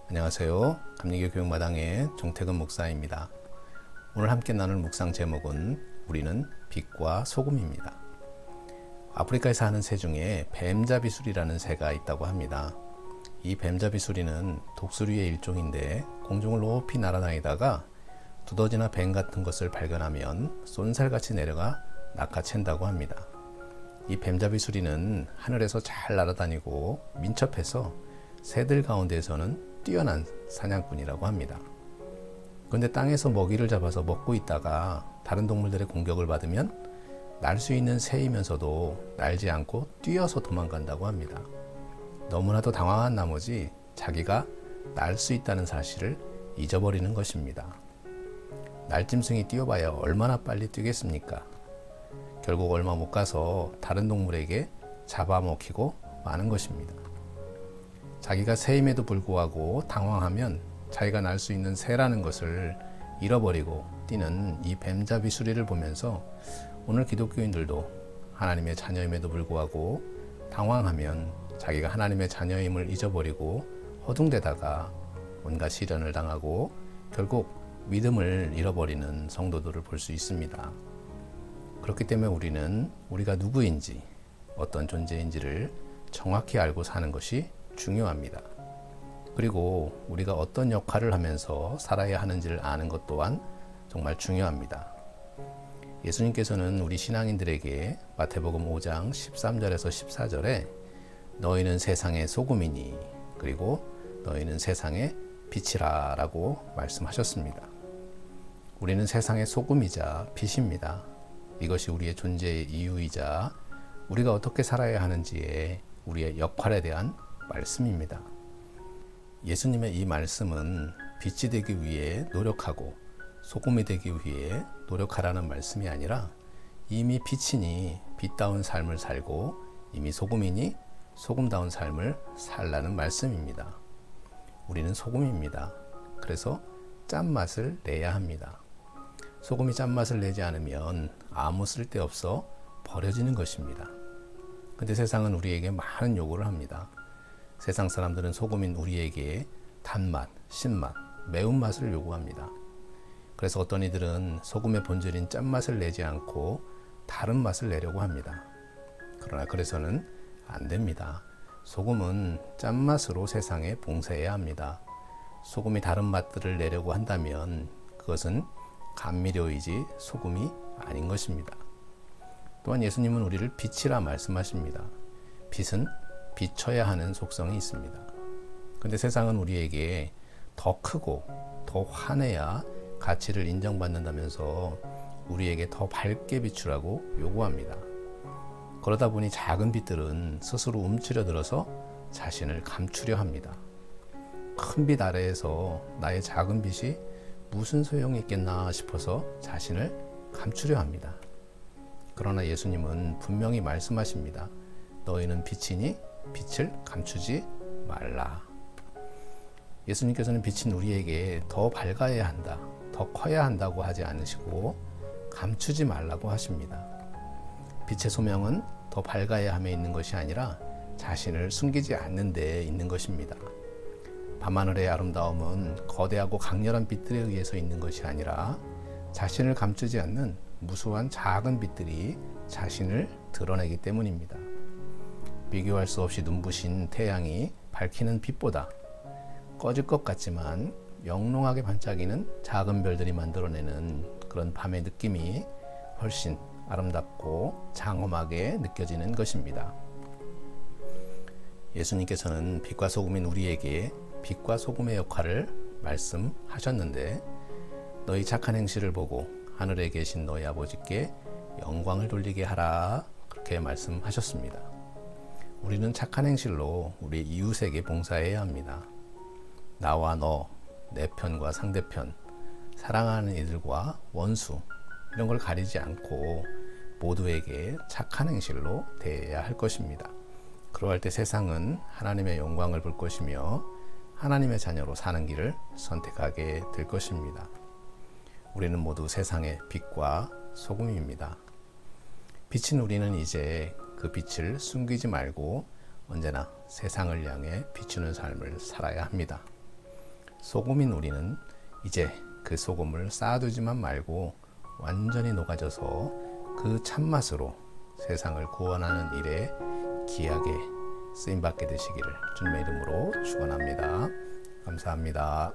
안녕하세요. 감리교 교육마당의 정태근 목사입니다. 오늘 함께 나눌 묵상 제목은 우리는 빛과 소금입니다. 아프리카에 사는 새 중에 뱀잡이수리라는 새가 있다고 합니다. 이 뱀잡이수리는 독수리의 일종인데 공중을 높이 날아다니다가 두더지나 뱀 같은 것을 발견하면 쏜살같이 내려가 낚아챈다고 합니다. 이 뱀잡이수리는 하늘에서 잘 날아다니고 민첩해서 새들 가운데에서는 뛰어난 사냥꾼이라고 합니다. 그런데 땅에서 먹이를 잡아서 먹고 있다가 다른 동물들의 공격을 받으면 날 수 있는 새이면서도 날지 않고 뛰어서 도망간다고 합니다. 너무나도 당황한 나머지 자기가 날 수 있다는 사실을 잊어버리는 것입니다. 날짐승이 뛰어봐야 얼마나 빨리 뛰겠습니까? 결국 얼마 못 가서 다른 동물에게 잡아먹히고 마는 것입니다. 자기가 새임에도 불구하고 당황하면 자기가 날 수 있는 새라는 것을 잃어버리고 뛰는 이 뱀잡이 수리를 보면서 오늘 기독교인들도 하나님의 자녀임에도 불구하고 당황하면 자기가 하나님의 자녀임을 잊어버리고 허둥대다가 온갖 시련을 당하고 결국 믿음을 잃어버리는 성도들을 볼 수 있습니다. 그렇기 때문에 우리는 우리가 누구인지 어떤 존재인지를 정확히 알고 사는 것이 중요합니다. 그리고 우리가 어떤 역할을 하면서 살아야 하는지를 아는 것 또한 정말 중요합니다. 예수님께서는 우리 신앙인들에게 마태복음 5장 13절에서 14절에 너희는 세상의 소금이니 그리고 너희는 세상의 빛이라 라고 말씀하셨습니다. 우리는 세상의 소금이자 빛입니다. 이것이 우리의 존재의 이유이자 우리가 어떻게 살아야 하는지에 우리의 역할에 대한 말씀입니다. 예수님의 이 말씀은 빛이 되기 위해 노력하고 소금이 되기 위해 노력하라는 말씀이 아니라 이미 빛이니 빛다운 삶을 살고 이미 소금이니 소금다운 삶을 살라는 말씀입니다. 우리는 소금입니다. 그래서 짠맛을 내야 합니다. 소금이 짠맛을 내지 않으면 아무 쓸데없어 버려지는 것입니다. 근데 세상은 우리에게 많은 요구를 합니다. 세상 사람들은 소금인 우리에게 단맛, 신맛, 매운맛을 요구합니다. 그래서 어떤 이들은 소금의 본질인 짠맛을 내지 않고 다른 맛을 내려고 합니다. 그러나 그래서는 안 됩니다. 소금은 짠맛으로 세상에 봉사해야 합니다. 소금이 다른 맛들을 내려고 한다면 그것은 감미료이지 소금이 아닌 것입니다. 또한 예수님은 우리를 빛이라 말씀하십니다. 빛은 비춰야 하는 속성이 있습니다. 근데 세상은 우리에게 더 크고 더 환해야 가치를 인정받는다면서 우리에게 더 밝게 비추라고 요구합니다. 그러다 보니 작은 빛들은 스스로 움츠려들어서 자신을 감추려 합니다. 큰 빛 아래에서 나의 작은 빛이 무슨 소용이 있겠나 싶어서 자신을 감추려 합니다. 그러나 예수님은 분명히 말씀하십니다. 너희는 빛이니 빛을 감추지 말라. 예수님께서는 빛인 우리에게 더 밝아야 한다, 더 커야 한다고 하지 않으시고 감추지 말라고 하십니다. 빛의 소명은 더 밝아야 함에 있는 것이 아니라 자신을 숨기지 않는 데 있는 것입니다. 밤하늘의 아름다움은 거대하고 강렬한 빛들에 의해서 있는 것이 아니라 자신을 감추지 않는 무수한 작은 빛들이 자신을 드러내기 때문입니다. 비교할 수 없이 눈부신 태양이 밝히는 빛보다 꺼질 것 같지만 영롱하게 반짝이는 작은 별들이 만들어내는 그런 밤의 느낌이 훨씬 아름답고 장엄하게 느껴지는 것입니다. 예수님께서는 빛과 소금인 우리에게 빛과 소금의 역할을 말씀하셨는데 너희 착한 행실을 보고 하늘에 계신 너희 아버지께 영광을 돌리게 하라 그렇게 말씀하셨습니다. 우리는 착한 행실로 우리 이웃에게 봉사해야 합니다. 나와 너, 내 편과 상대편, 사랑하는 이들과 원수 이런 걸 가리지 않고 모두에게 착한 행실로 대해야 할 것입니다. 그러할 때 세상은 하나님의 영광을 볼 것이며 하나님의 자녀로 사는 길을 선택하게 될 것입니다. 우리는 모두 세상의 빛과 소금입니다. 빛인 우리는 이제 그 빛을 숨기지 말고 언제나 세상을 향해 비추는 삶을 살아야 합니다. 소금인 우리는 이제 그 소금을 쌓아두지만 말고 완전히 녹아져서 그 참맛으로 세상을 구원하는 일에 귀하게 쓰임받게 되시기를 주님의 이름으로 축원합니다. 감사합니다.